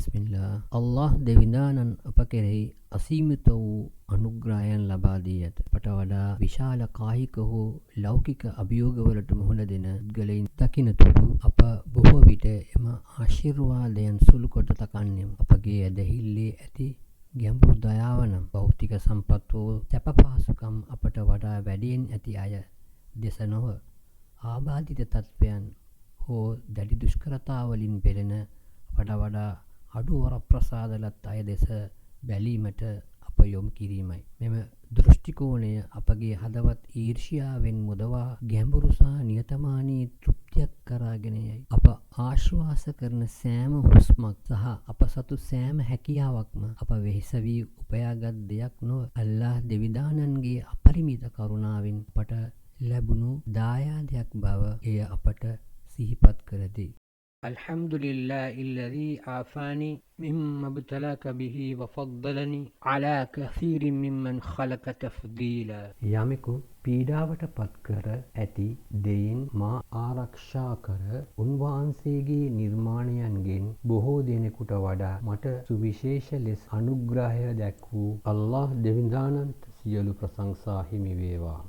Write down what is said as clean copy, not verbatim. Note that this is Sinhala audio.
බිස්මිල්ලා. අල්ලාහ් දෙවිඳානන් අප කෙරෙහි අසීමිත වූ අනුග්‍රහයන් ලබා දී ඇත. අපට වඩා විශාල කායික හෝ ලෞකික අභියෝගවලට මුහුණ දෙන පුද්ගලයින් දකිනතුරු අප බොහෝ විට එම ආශිර්වාදයන් සුළු කොට තකන්නෙමු. අපගේ ඇදහිල්ලේ ඇති ගැඹුරු දයාව නම් භෞතික සම්පත් හෝ සැප පහසුකම් අපට වඩා වැඩියෙන් ඇති අය දෙස නොව ආබාධිත තත්ත්වයන් හෝ දැඩි දුෂ්කරතාවලින් පෙළෙන අපට වඩා අඩු වරප්‍රසාදලත් අය දෙස බැලීමට අප යොමු කිරීමයි. මෙම දෘෂ්ටිකෝණය අපගේ හදවත් ඊර්ෂ්‍යාවෙන් මුදවා ගැඹුරු සහ නියතමානී තෘප්තියක් කරාගෙන යයි. අප ආශ්වාස කරන සෑම හුස්මක් සහ අප සතු සෑම හැකියාවක්ම අප වෙහෙස වී උපයාගත් දෙයක් නොව අල්ලාහ් දෙවිදානන්ගේ අපරිමිත කරුණාවෙන් අපට ලැබුණු දායාදයක් බව එය අපට සිහිපත් කරති. الحمد لله الذي عافاني مما ابتلاك به وفضلني على كثير ممن خلق تفضيلا. යමෙකු පීඩාවට පත් කර ඇති දෙයින් මා ආරක්ෂා කර උන්වහන්සේගේ නිර්මාණයන්ගෙන් බොහෝ දෙනෙකුට වඩා මට සුවිශේෂ ලෙස අනුග්‍රහය දැක් වූ අල්ලාහ් දෙවිඳානන්ට සියලු ප්‍රශංසා හිමි වේවා.